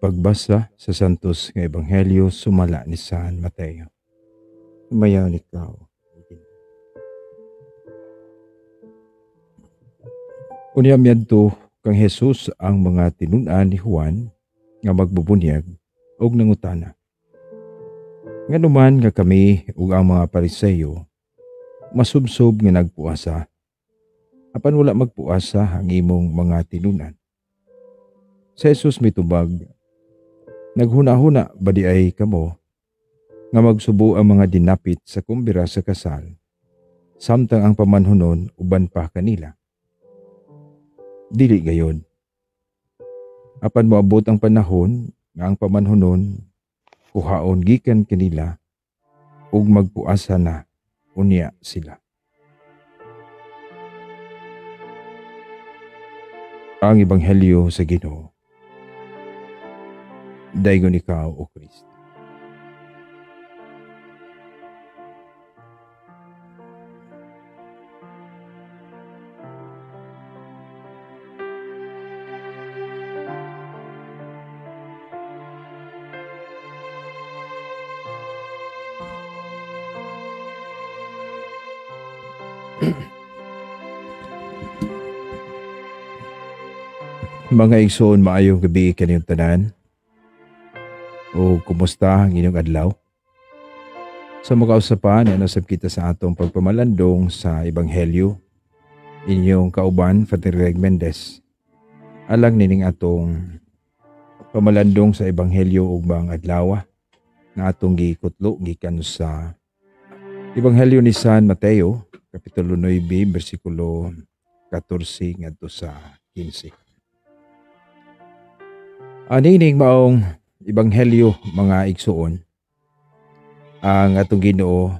Pagbasa sa Santos nga Ebanghelyo sumala ni San Mateo. Sumayaw ni ikaw. Unya miadto kang Jesus ang mga tinun-an ni Juan nga magbubunyag og nangutana. Nganuman nga kami ug ang mga Pariseo masubsob nga nagpuasa. Apan wala magpuasa ang imong mga tinun-an. Sa Jesus mitubag, naghuna-huna ba di ay kamo nga magsubo ang mga dinapit sa kumbira sa kasal, samtang ang pamanhunon uban pa kanila? Dili gayon. Apan moabot ang panahon nga ang pamanhunon kuhaon gikan kanila ug magpuasa na unya sila. Ang Ebanghelyo sa Ginoo. Daygon ikaw, O Kristo. Mga igsoon, maayong gabi kaniyong tanan. O kumusta ang inyong adlaw? Sa makausapan, nasab kita sa atong pagpamalandong sa Ebanghelyo. Inyong kauban, Father Greg Mendez. Alang nining atong pamalandong sa Ebanghelyo ug mga adlaw nga atong gikutlo gikan sa Ebanghelyo ni San Mateo, Kapitulo 9, versikulo 14 ngadto sa 15. Anining maong Ebanghelyo, mga igsoon, ang atong Ginoo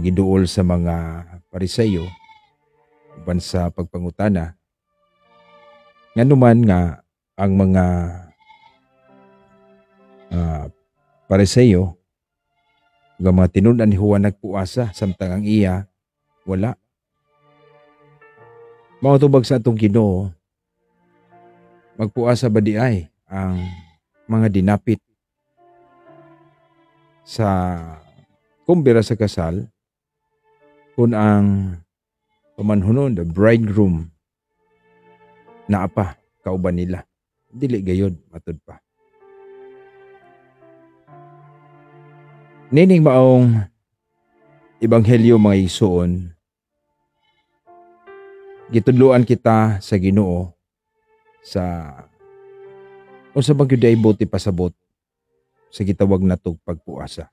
giduol sa mga Pariseo uban sa pagpangutana nganuman nga ang mga Pariseo nga mga tinun-an ni Juan nagpuasa samtang ang iya wala. Mao tubag sa atong Ginoo, magpuasa ba di ay ang mga dinapit sa kumbira sa kasal kung ang pamanhunon, the bridegroom, naa pa kauban nila? Dili gayod, matud pa. Nining maong Ebanghelyo, mga igsoon, gitudloan kita sa Ginoo sa unsa bang gyud ay buti pasabot sa gitawag natog pagpuasa.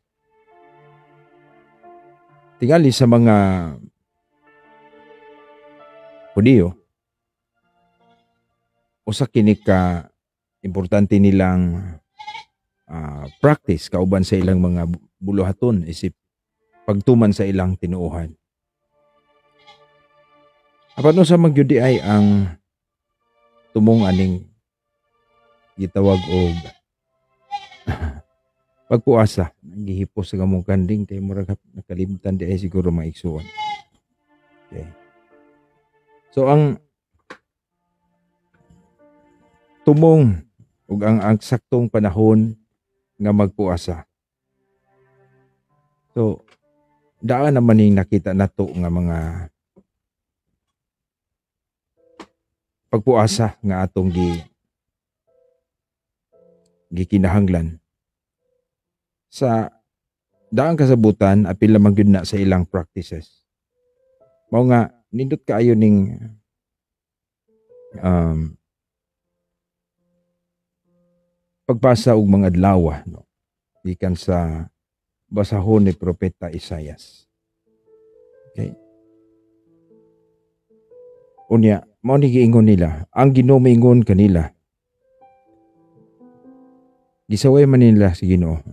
Tingali sa mga Hudiyo, usa kini ka importante nilang practice kauban sa ilang mga buluhaton isip pagtuman sa ilang tinuohan. Apan unsa man gyud ay ang tumong aning gitawag og pagpuasa, gihipos sa gamong kanding kay murag nakalimtan di ay siguro mga igsoon. Okay. So ang tumong ug ang saktong panahon nga magpuasa. So daan naman ning nakita nato nga mga pagpuasa nga atong gikinahanglan sa daang kasabutan, apil lamang gyud na sa ilang practices. Mao nga nindot kaayo ning pagpasa og mga adlaw, no? Gikan sa basahon ni Propeta Isaias. Okay. Unya, mao ni giingon nila, ang Ginoo miingon kanila. Gisaway man nila si Ginoo.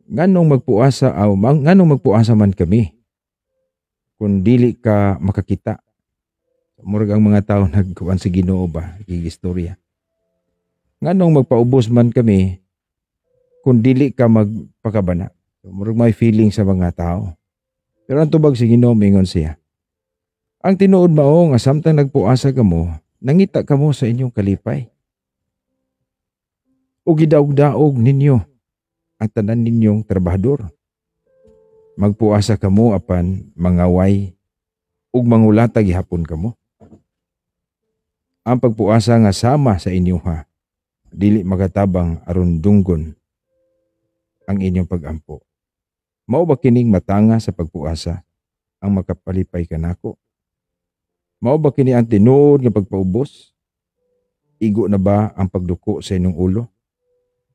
Nganong magpuasa man kami kung dili ka makakita. Murag ang mga tao nagkuan si Ginoo ba, gigistorya. Nganong magpaubos man kami kung dili ka magpakabana. Murag may feeling sa mga tao. Pero ang tubag si Ginoo, mingon siya, ang tinuod mao nga samtang nagpuasa kamo, nangita kamo sa inyong kalipay. O gidaog-daog ninyo ang tanan ninyong trabahador. Magpuasa kamo apan mangaway ug mangulata gihapon kamo. Ang pagpuasa nga sama sa inyo ha, dili magatabang aron dunggon ang inyong pagampo. Mao ba kining matanga sa pagpuasa ang makapalipay kanako? Mao ba kini ang tinuod nga pagpaubos? Igo na ba ang pagduko sa inyong ulo?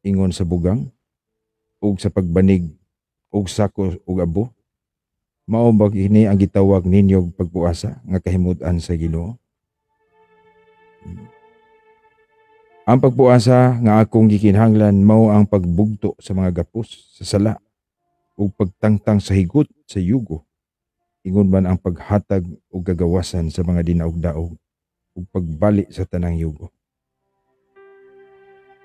Ingon sa bugang? Ug sa pagbanig? Ug sako ug abo? Mao ba kini ang gitawag ninyo pagpuasa nga kahimud-an sa Ginoo? Ang pagpuasa nga akong gikinahanglan mao ang pagbugto sa mga gapos sa sala ug pagtangtang sa higot sa yugo. Ingon man ang paghatag o gagawasan sa mga dinaog-daog ug pagbali sa tanang yugo.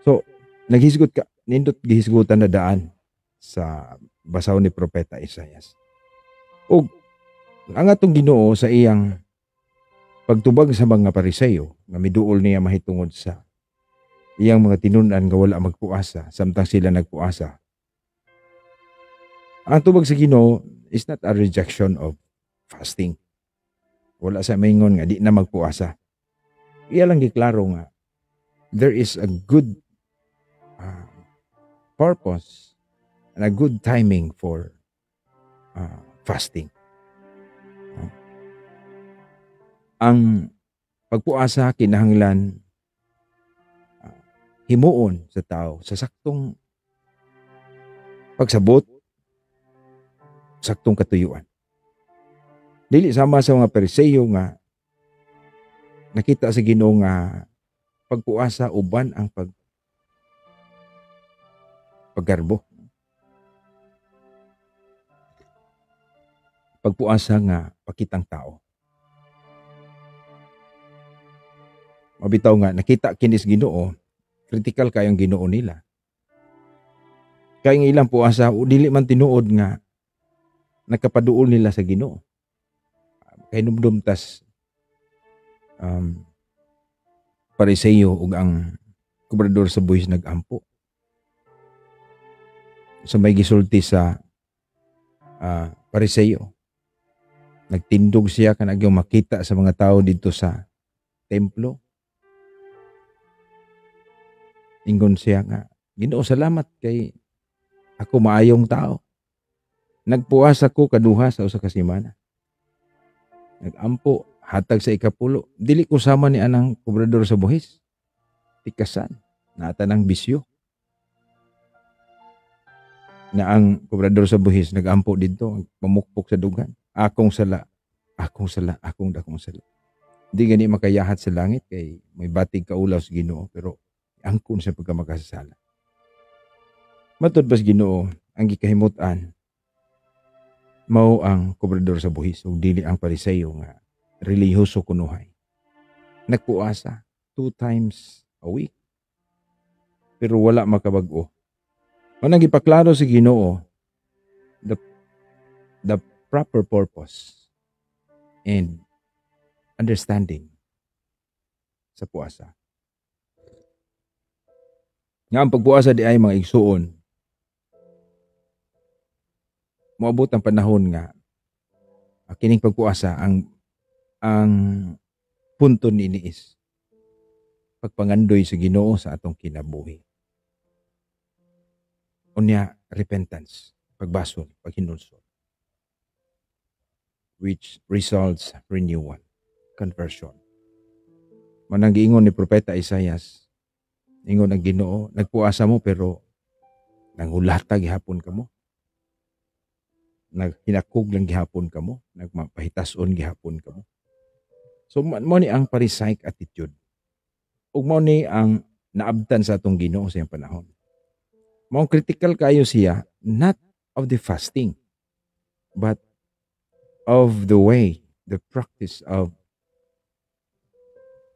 So, naghisgot ka, nindot gihisgutan na daan sa basaw ni Propeta Isaias. Ug ang atong Ginoo sa iyang pagtubag sa mga Pariseyo nga miduol niya mahitungod sa iyang mga tinun-an nga wala magpuasa samtang sila nagpuasa. Ang tubag sa Ginoo is not a rejection of fasting. Wala sa maingon nga di na magpuasa. Iya lang giklaro nga there is a good purpose and a good timing for fasting. Ang pagpuasa kinahanglan himuon sa tao sa saktong pagsabot, saktong katuyuan. Dili sama sa mga Pariseyo nga nakita sa Ginoo nga pagpuasa uban ang paggarbo. Pagpuasa nga pakitang tao. Mabitaw nga nakita kinis Ginoo, critical kayong Ginoo nila. Kaya ng ilang puasa dili man tinuod nga nakapaduol nila sa Ginoo. Kay numdum tas Pariseyo ug ang gobernador sa buhis nagampo. So may gisulti sa Pariseyo. Nagtindog siya kanang makita sa mga tao dito sa templo. Ingon siya nga, Ginoo salamat kay ako maayong tao. Nagpuasa ko kaduha sa usa ka semana. Nagampo, hatag sa ikapulo. Dili ko sama ni anang gobernador sa buhis. Tikasan, nata ng bisyo. Na ang gobernador sa buhis nagampo dito, pamukpok sa dugan. Akong sala, akong dakong sala. Di gani makayahat sa langit kay may batig kaulaw sa Ginoo pero angkon sa pagkamakasasala. Matod pas Ginoo ang gikahimutan mao ang gobernador sa buhis ug dili ang Pariseyo nga relihiyoso kunuhay. Nagpuasa 2 times a week. Pero wala makabag-o. Manang gipaklaro si Ginoo the proper purpose and understanding sa puasa. Nga ang pagpuasa di ay mga igsuon. Moabot ang panahon nga kining pagpuasa ang punto niini is pagpangandoy sa Ginoo sa atong kinabuhi. Unya repentance, pagbasol, paghinulsol, which results renewal, conversion. Manang giingon ni Propeta Isaias, ingon ang Ginoo, nagpuasa mo pero nangulata gihapon kamo. Naghinakog lang gihapon kamo, nagmapahitason gihapon kamo. So mo ni ang Pharisaic attitude. Ug mo ni ang naabtan sa atong Ginoo sa iyang panahon. Mao critical kayo siya not of the fasting but of the way, the practice of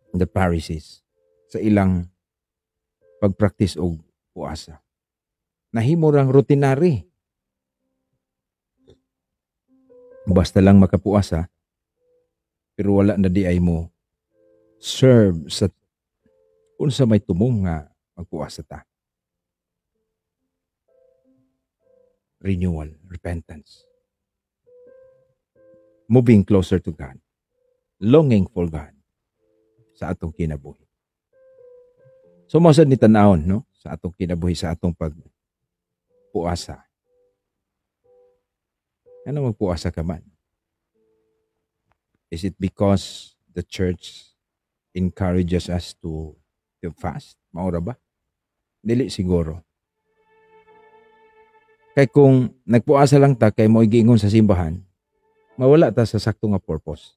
the Pharisees sa ilang pagpractice og puasa. Nahimo rang routinary. Basta lang makapuasa, pero wala na di ay mo serve sa unsa may tumong nga magpuasa ta. Renewal, repentance. Moving closer to God. Longing for God sa atong kinabuhi. So masad ni tanawon, no? Sa atong kinabuhi, sa atong pagpuasa. Ano magpuasa ka man? Is it because the church encourages us to fast? Maura ba? Dili siguro. Kay kung nagpuasa lang ta kay mo giingon sa simbahan, mawala ta sa sakto nga purpose.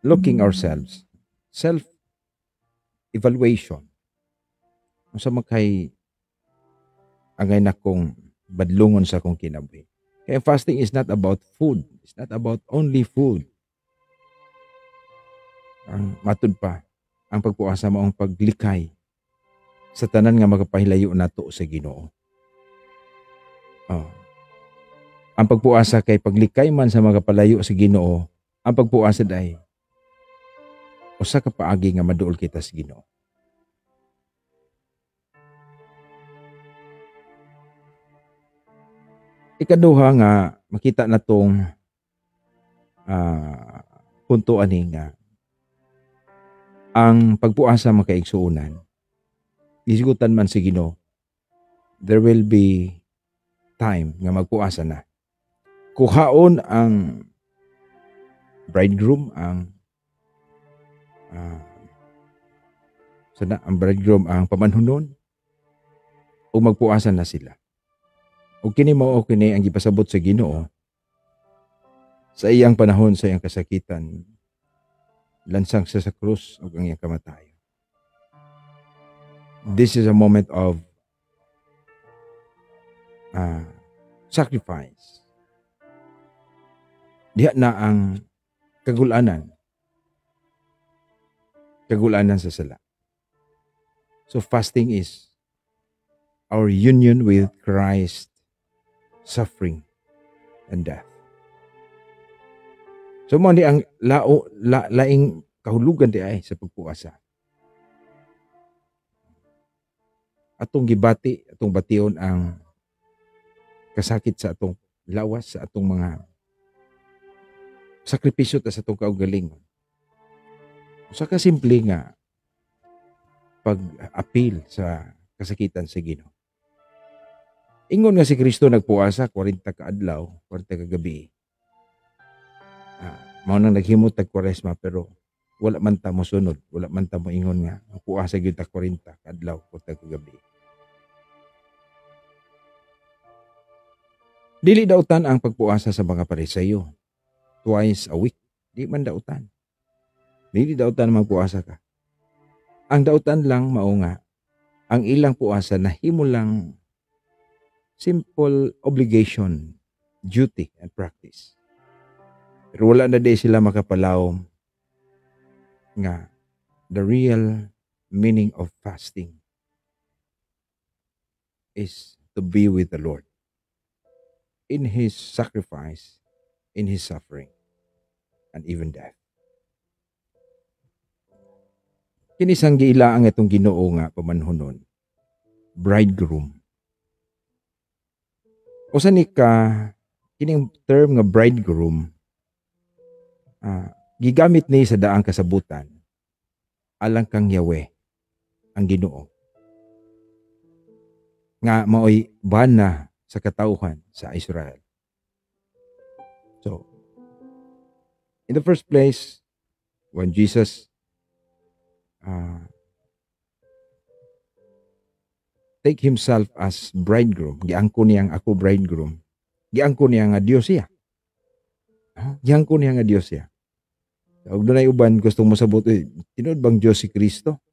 Looking ourselves, self-evaluation. Unsa man kay angay na kong badlungon sa akong kinabuhi. Kaya fasting is not about food. It's not about only food. Ang matud pa, ang pagpuasa mo ang paglikay sa tanan nga magapahilayo nato sa Ginoo. Ang pagpuasa kay paglikay man sa magapalayo sa Ginoo, ang pagpuasa day usa ka paagi nga maduol kita sa Ginoo. Ikaduha nga makita natong punto ani nga ang pagpuasa makaigsuonan. Isigutan man si Ginoo, there will be time nga magpuasa na. Kuhaon ang bridegroom ang ang pamanhunon o magpuasa na sila. O kini mao kini ang gipasabot sa Ginoo sa iyang panahon sa iyang kasakitan, lansang siya sa krus ug ang iyang kamatayon. This is a moment of sacrifice. Diha na ang kagulanan sa sala. So fasting is our union with Christ, suffering and death. So mo ni ang laing kahulugan di ay sa pagpuasa. Atong gibati, atong bation ang kasakit sa atong lawas, sa atong mga sakripisyo ta sa atong kaugalingon. Usa ka simple nga pag-appeal sa kasakitan sa Ginoo. Ingon nga si Kristo nagpuasa 40 ka adlaw, 40 ka gabi. Mao nang naghimot tag Kwaresma pero wala man ta mo sunod, wala man ta mo ingon nga puasa gyud ta 40 ka adlaw, 40 ka gabi. Dili dautan ang pagpuasa sa mga Pariseo. Twice a week. Di man dautan. Dili dautan magpuasa ka. Ang dautan lang mao nga ang ilang puasa nahimo lang simple obligation, duty, and practice. Pero wala na di sila makapalaw nga the real meaning of fasting is to be with the Lord in His sacrifice, in His suffering, and even death. Kinisang giila ang itong Ginoo nga pamanhunon, bridegroom. Usa ni ka kining term nga bridegroom gigamit ni sa daang kasabutan alang kang Yahweh ang Ginoo nga maoy bana sa katawhan sa Israel. So in the first place, when Jesus take himself as bridegroom, giangko niyang ako bridegroom, giangko niya nga Dios siya. Giangko niya nga Dios siya. Ug dunay uban gustong mosabot, tinuod bang Dios si Kristo?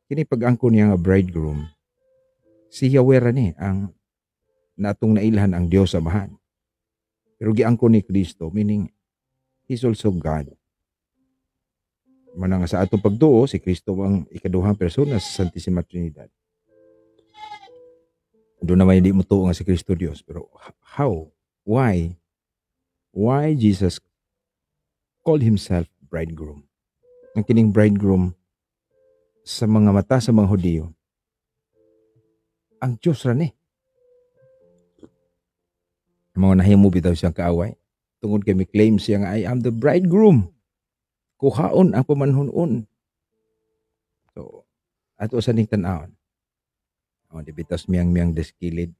Kini pag-angko niya nga bridegroom, si Yahweh ra ni ang natong nailhan ang Dios Amahan. Pero giangko ni Kristo, meaning He's also God. Manang sa atong pagtuo, si Kristo ang ikaduhang persona sa Santissima Trinidad. Doon naman hindi mo tuo nga si Kristo Dios. Pero how? Why Jesus called himself bridegroom? ng kining bridegroom sa mga mata sa mga Hudiyo, ang Diyos ra ni. Mga nahimo bitaw siyang kaaway. Tungod kay may claim siya nga, I am the bridegroom. Kuhaon ang pamanhunon. So, ato sa ning tan-awon. Di bitas miyang deskilid.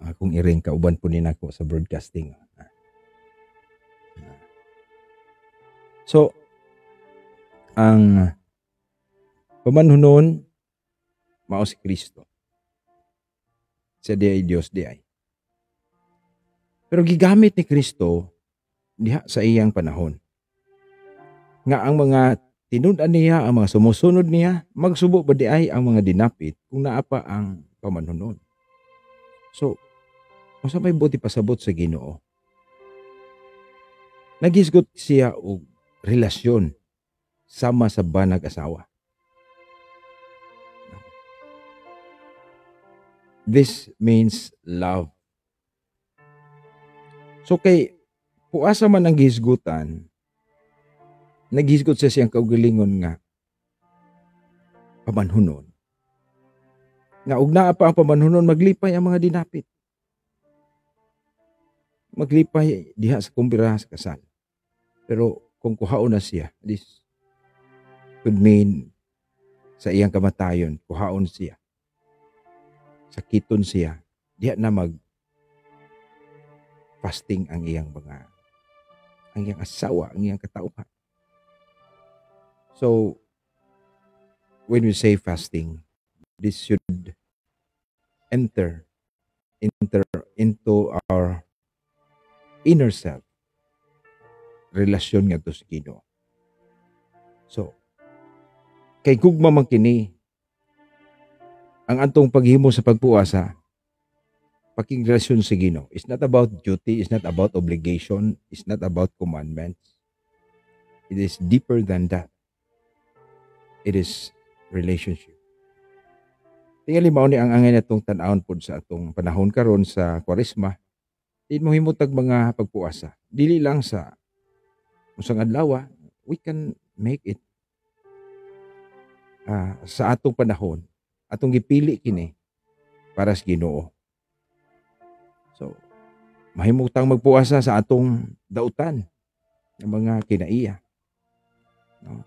Akong iring kauban po din ako sa broadcasting. So, ang pamanhunon mao si Kristo. Siya di ay Diyos di ay. Pero gigamit ni Kristo diha sa iyang panahon. Nga ang mga tinud-an niya, ang mga sumusunod niya, magsubo ba di ay ang mga dinapit kung naapa ang pamanhunon. So, kung may buti pasabot sa Ginoo, nagisgot siya og relasyon sama sa banag asawa. This means love. So kay puasa man ang gihisgutan, naghisgot siya siyang kaugalingon nga pamanhunon. Nga ug naa pa ang pamanhunon, maglipay ang mga dinapit. Maglipay diha sa kumbira sa kasal. Pero kung kuhaon na siya, this could mean sa iyang kamatayon, kuhaon siya. Sakiton siya, diha na fasting ang iyang asawa, ang iyang katauhan. So, when we say fasting, this should enter into our inner self, relasyon nga to sa Ginoo. So, kay gugma man kini, ang antong paghimo sa pagpuasa, pakigrelasyon sa Ginoo, it's not about duty, it's not about obligation, it's not about commandments. It is deeper than that. It is relationship. Tingali mao ni ang angay natong tan-awon pod sa atong panahon karon sa Kwaresma. Di mo himutag mga pagpuasa. Dili lang sa usang adlaw, we can make it sa atong panahon. Atong gipili kini para sa Ginoo. So, mahimutang magpuasa sa atong dautan ng mga kinaiya. No?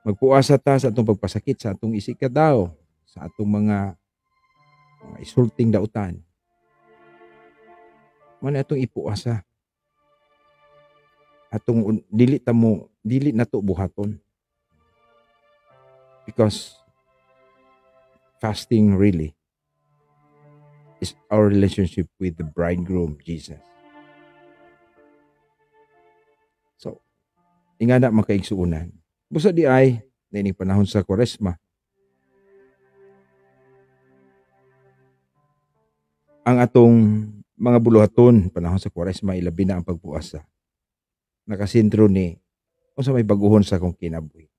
Magpuasa ta sa atong pagpasakit, sa atong isikadaw, sa atong mga isulting dautan. Man atong ipuasa. Atong dili nato buhaton. Because fasting really is our relationship with the bridegroom, Jesus. So, ingana makaigsuunan. Busa di ay, na ining panahon sa Kwaresma, ang atong mga buluhaton, panahon sa Kwaresma, ilabi na ang pagpuasa. Nakasintro ni, kung sa may baguhon sa akong kinabuhi.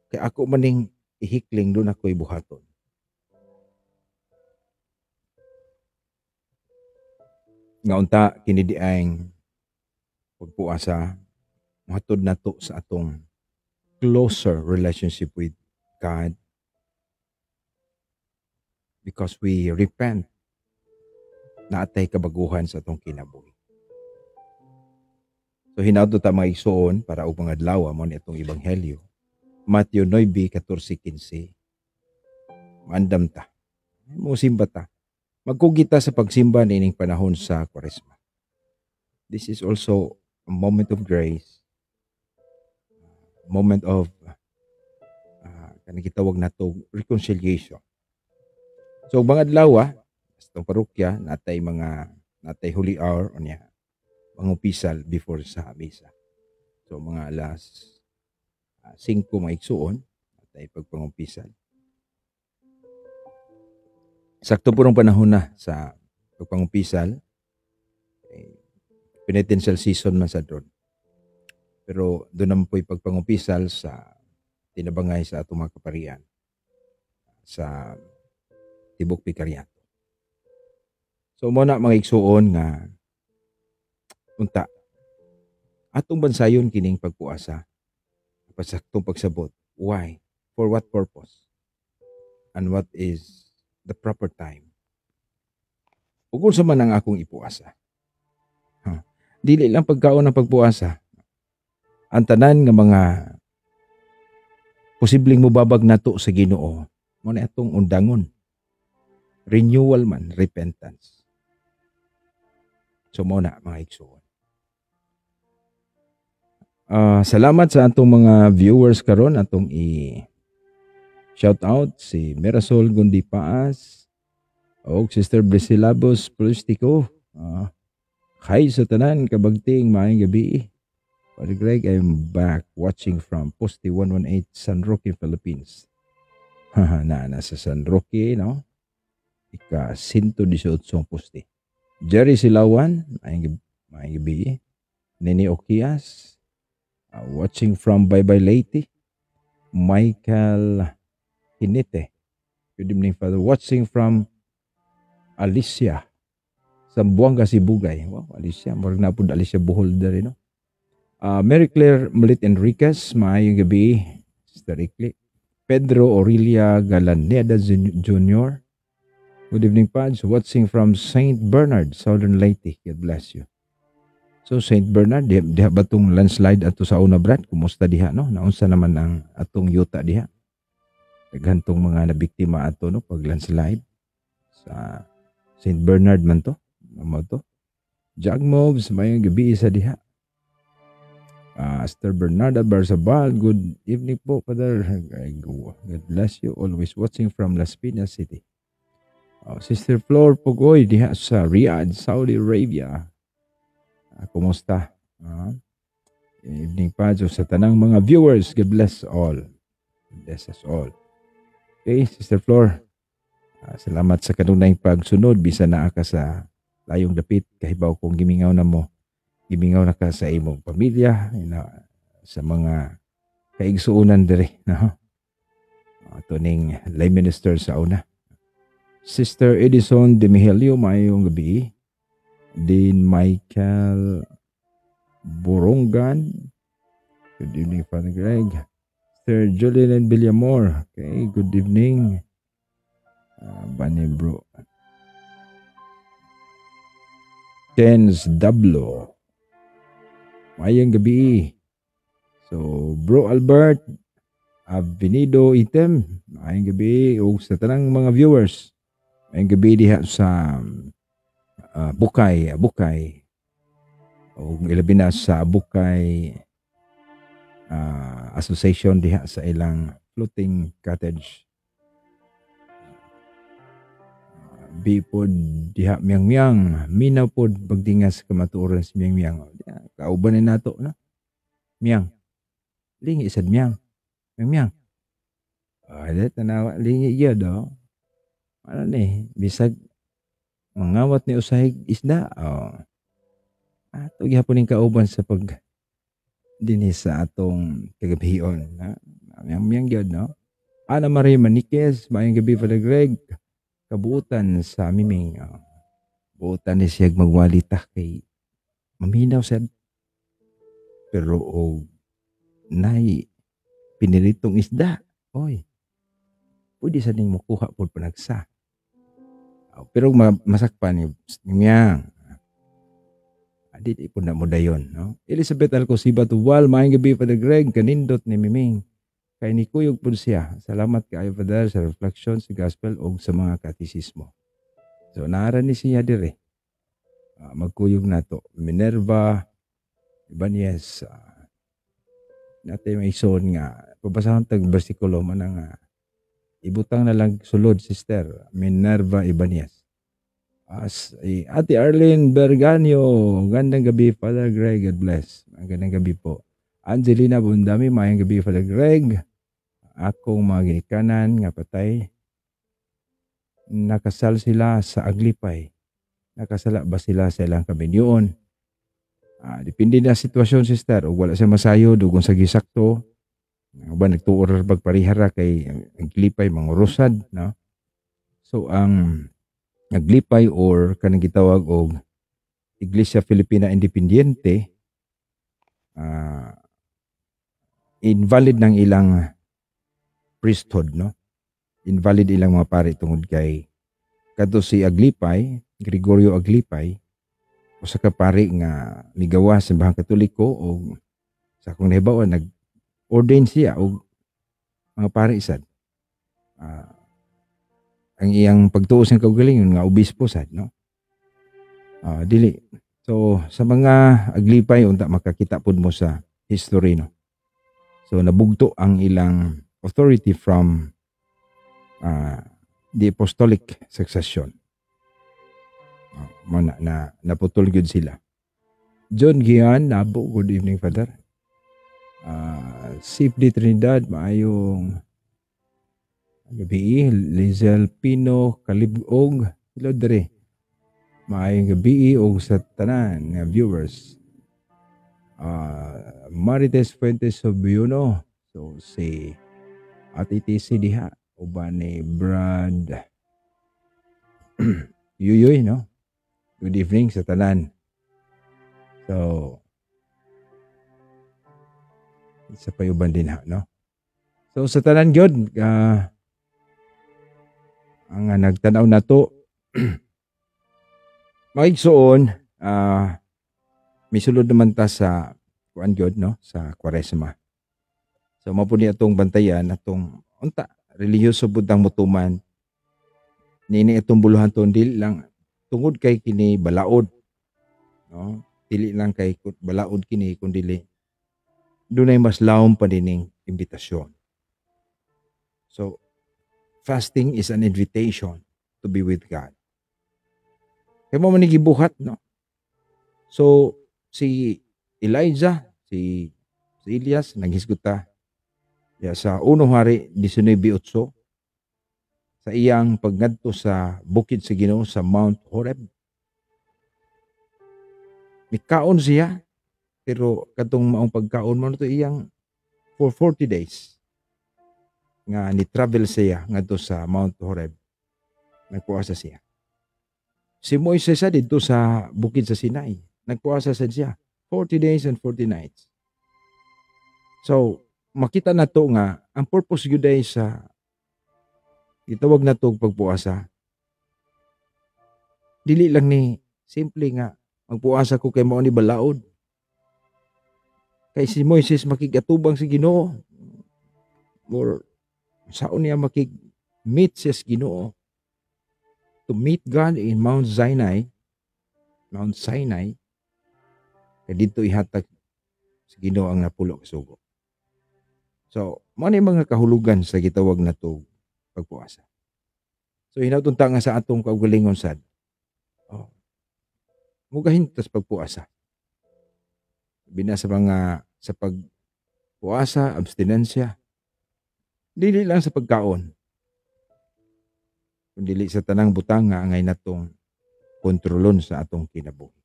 Kaya ako maning ihikling doon ako'y buhaton. Nga unta, kinidiang pagpuasa, mahatod na to sa atong closer relationship with God because we repent na atay kabaguhan sa atong kinabuhi. So hinauto ta mga igsoon para og mga adlaw mo ni atong ebanghelyo. Matthew 9:14-15. Maandam ta. Musimba ta. Magkugita sa pagsimba nining panahon sa Kwaresma. This is also a moment of grace. Moment of kanang gitawag nato reconciliation. So mga adlaw sa parokya natay holy hour o niya pangupisal before sa misa. So mga alas 5 mga igsuon natay pagpangumpisal. Sakto purong panahon na sa pagpangumpisal. Penitential season man sa doon. Pero doon naman po'y pagpangumpisal sa tinabangay sa atong mga kaparian sa Tibok Vicariato. So muna mga igsuon nga unta Atong bansayon kining pagpuasa. Pasaktong pagsabot. Why? For what purpose? And what is the proper time? Ug unsa man ang akong ipuasa? Dili lang pagkaon ng pagpuasa. Ang tanan nga mga posibleng mubabag nato sa Ginoo mo na atong undangon. Renewal man, repentance. So mo na mga igsoon. Salamat sa atong mga viewers karon, atong shout out si Mirasol Gundipaas o Sister Brisilabos Plustico. Hi sa tanan, kabagting, maayong gabi. Padre Greg, I'm back watching from Poste 118 San Roque, Philippines. Nasa San Roque, no? Ika 118 poste. Jerry Silawan, maayong gabi. Nini Okias, watching from Baybay Leyte. Michael Hinete, good evening, Father. Watching from Alicia, Sambuanga, Sibugay. Wow, Alicia, marag na po Alicia Bohol dari, no? Mary Claire Malit Enriquez, maayong gabi. Sister Ikli. Pedro Aurelia Galaneda Jr. Good evening, Pads. Watching from St. Bernard, Southern Leyte. God bless you. So, St. Bernard, diha ba itong landslide ato sa una, Brad? Kumusta diha, no? Naunsa naman ang atong yuta diha? Naghantong mga nabiktima ato, no? Pag landslide sa St. Bernard man to. Mamo to. Jagmobs, mayong gabi sa diha. Sister Bernarda Barzabal, good evening po, Father. God bless you. Always watching from Las Piñas City. Sister Flor Pugoy, diha sa Riyadh, Saudi Arabia. Kumusta? Evening pa sa tanang mga viewers. God bless all. God bless us all. Okay, Sister Flor. Salamat sa kanunay pagsunod. Bisa na ka sa layong dapit. Kahibaw kung gimingaw na mo. Gimingaw na ka sa imong pamilya. Sa mga kaigsuunan diri. Ito ning lay minister sa una. Sister Edison de Mihelio, mayong gabi. Dean Michael Borongan. Good evening, Father Greg. Sir Julian Villamor. Okay, good evening. Bani bro. Tens Dablo. Mayang gabi. So, Bro Albert Avenido Item. Mayang gabi. O sa tanang mga viewers. Mayang gabi diha sa Bukay. O ilabi na sa Bukay Association diha sa ilang floating cottage. Bipod diha miyang minaw pod pagdingas kamatuoran sa miyang kauban ni nato, no? Miyang lingi sad miyang ada tanawa lingi iya do. Ano ni bisag mangawat ni usahig isda. Ato gihapon ning kauban sa pag dinhi sa atong kagabion, na miyang gyud, no? Ana Marie Maniquez, maayong gabi, Father Greg. Kabuutan sa miming buutan ni siya magwalita kay maminaw sad, pero nay piniritong isda, oy pwede sa ning makuha po panagsa, pero masakpan ni miyang di po na mo dayon, no? Elizabeth Alcosiba Tuwal, maayong gabi, Father Greg. Kanindot ni miming kay ni kuyog po siya. Salamat kaayo, Father, sa reflection sa gospel o sa mga katisismo. So, naara ni siya dire. Magkuyog na to. Minerva Ibanez. Natin may ison nga. Pabasahon tag versikulo man nga. Ibutang na lang sulod, Sister Minerva Ibanez. Ate Arlene Berganio. Gandang gabi, Father Greg. God bless. Gandang gabi po. Angelina Bundami, mayang gabi, Father Greg. Akong mga ginikanan nga patay, nakasal sila sa Aglipay. Nakasala ba sila sa ilang kabinyoon? Depende na sitwasyon, Sister. O wala siya masayo, dugon sa gisakto. Ba nagtuor pagparihara kay Aglipay, mangurusad, no? So, ang Aglipay or kanang gitawag og Iglesia Filipina Independiente, ah, invalid ng ilang priesthood, no? Invalid ilang mga pari tungod kay kadto si Aglipay, Gregorio Aglipay, usa ka pari nga migawa sa simbahang Katoliko o sa akong nahibawan nag-ordain siya og mga pari sad. Ah, ang iyang pagtuo sa kaugalingon nga obispo sad, no? Dili. So sa mga Aglipay unta makakita pud mo sa history, no. So nabugto ang ilang authority from the apostolic succession. Naputol gyud sila. John Gian Nabo, good evening, Father. Safety Trinidad, maayong gabi. Lizel Pino Kalibog, hello dere. Maayong gabi og sa tanan nga viewers. Marites Fuentes Sobiuno, so si ATTC diha uban ni Brad Yuyoy, no? Good evening sa tanan. So isa pa uban din ha, no? So sa tanan gyud ang nagtanaw nato maigsoon misulod naman ta sa kuan gyud, no, sa Kwaresma. So mao pud ni atong bantayan atong unta relihiyoso pud ang mutuman nini atong buluhaton dili lang tungod kay kini balaod, no, dili lang kay balaod kini kundi dunay mas lawom pa dining imbitasyon. So fasting is an invitation to be with God. Kaya mo man gibuhat, no? So si Elijah, si Elias naghisguta sa 1 Hari 19:8 sa iyang pagngadto sa bukid sa Ginoo sa Mount Horeb. Mikaon siya, pero katong maong pagkaon mo to iyang for 40 days nga ni-travel siya ngadto sa Mount Horeb. Nagpuasa siya. Si Moises dito sa bukid sa Sinai, nagpuasa siya 40 days and 40 nights. So makita na to nga ang purpose gyud ay sa gitawag na to pagpuasa. Dili lang ni simple nga magpuasa ko kay mao ni balaod. Kay si Moises makigatubang sa Ginoo. Or saon niya makig-meet sa Ginoo. To meet God in Mount Sinai. Kay dito ihatag sa Ginoo ang napulo ka sugo. So, mao ni mga kahulugan sa gitawag na to pagpuasa. So hinatunta nga sa atong kaugalingon sad. Mugahintas pagpuasa. Bina sa mga sa pagpuasa, abstinensya. Dili lang sa pagkaon. Kundi sa tanang butang nga angay natong kontrolon sa atong kinabuhi.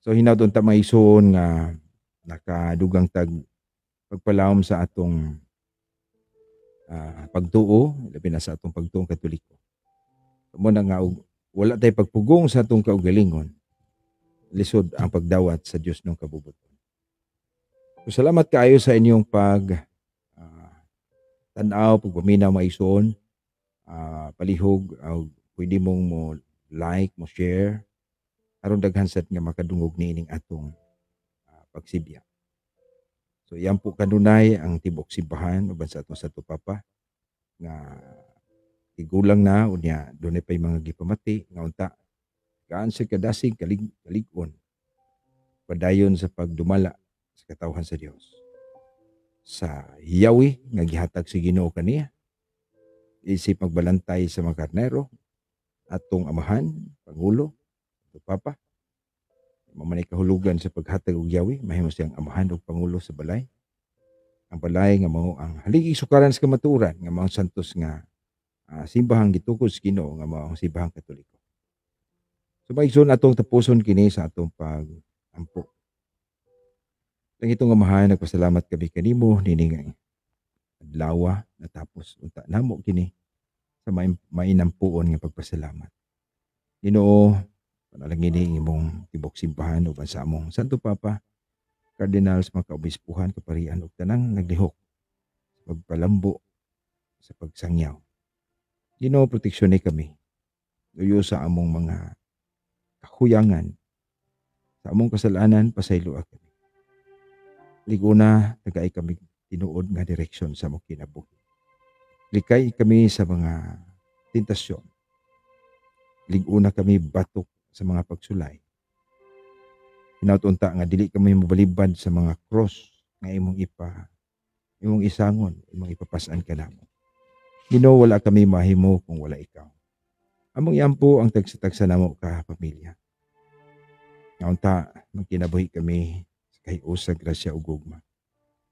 So hinatunta maison nga nakadugang tag pagpalawom sa atong pagtuo, labi na sa atong pagtuong Katoliko. Mo na nga wala tay pagpugong sa atong kaugalingon, lisod ang pagdawat sa Dios ng kabubuton. So, salamat kaayo sa inyong tanaw, pagpaminaw maison, palihog, pwede mong mo like, mo share, aron daghan sad nga makadungog niining atong pagsibya. So yan po kanunay ang tibok simbahan uban sa atong Santo Papa nga igulang na unya dunay pay mga gipamati nga unta kaan sa kadasig kalig-on padayon sa pagdumala sa katawhan sa Dios. Sa hiyawi nga gihatag sa Ginoo kaniya isip magbalantay sa mga karnero atong amahan, pangulo, Santo Papa. Mamanay kahulugan sa paghatag og yawi, mahimo siyang amahan og pangulo sa balay. Ang balay nga mao ang haligi sukaran sa kamaturan nga mga santos nga simbahang gitukod sa Ginoo nga mao ang simbahang Katoliko. So maigsoon atong tapuson kini sa atong pag-ampo. Ang itong amahan, nagpasalamat kami kanimo nining adlaw natapos unta namo kini sa mainampuon nga pagpasalamat. Ginoo, panalangin imong tibok simbahan uban sa among Santo Papa cardinals, mga kaobispuhan, kaparian ug tanang naglihok sa pagpalambo sa pagsangyaw. Ginoo, proteksyon kami. Luyo sa among mga kahuyangan, sa among kasalanan, pasayloa kami. Liguna, tagay kami tinuod nga direksyon sa among kinabuhi. Likay kami sa mga tentasyon. Liguna kami batok sa mga pagsulay. Hinautunta nga dili kami mabalibad sa mga cross nga imong isangon, imong ipapasan kanamo. Ginoo, wala kami mahimo kung wala ikaw. Among iampo ang tagsa-tagsa namo ka pamilya. Naunta, magkinabuhi kami sa kahiusa, grasya ug gugma.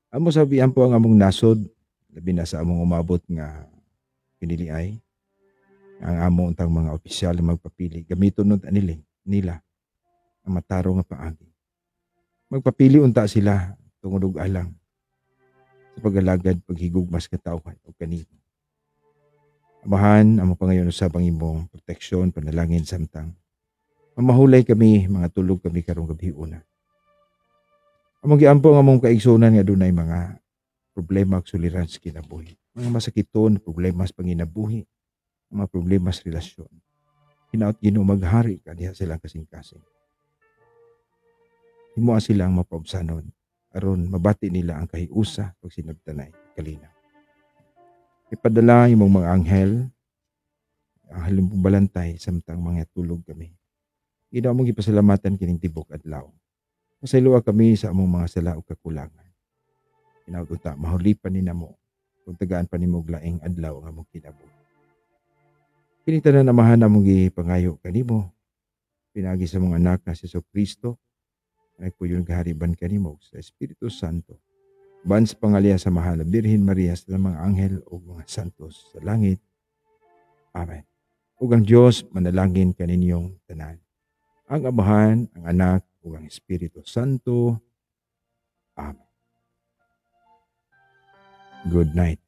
Amo sabihan po ang among nasod, labi na sa among umabot nga piniliay, ang amo untang mga opisyal na magpapili, gamiton nun nila ang mataro nga paagi. Magpapili unta sila tungod og alang sa pag-alagad, paghigugmas katawhan o kanino. Amahan, amo pangayon usab ang imong proteksyon, panalangin samtang mamahulay kami, mga tulog kami karong gabi una. Among giampo ang among kaigsunan nga dunay mga problema ug suliran sa kinabuhi. Mga masakiton, problema sa panginabuhi, mga problema sa relasyon. Hinaot Ginoo maghari ka diha silang kasing-kasing. Himuha silang mapaubsanon aron mabati nila ang kahiusa pag sinabtanay kalinaw. Ipadala imong mga anghel, ang halimong balantay samtang mga tulog kami. Ginoo, among gipasalamatan kining tibok adlaw. Pasayloa kami sa among mga sala ug kakulangan. Hinautunta mahulipan ni namo kung tagaan pa nimo og laing adlaw ang among kinabuhi. Kini tanan amahan among gipangayo kanimo pinagi sa mga anak na si Kristo, nagpuyon gahariban kanimo sa Espiritu Santo. Ban sa pangalia sa mahal na Birhen Maria, sa mga anghel o mga santos sa langit. Amen. Ug ang Dios manalangin kaninyong tanan. Ang Amahan, ang Anak, ug ang Espiritu Santo. Amen. Good night.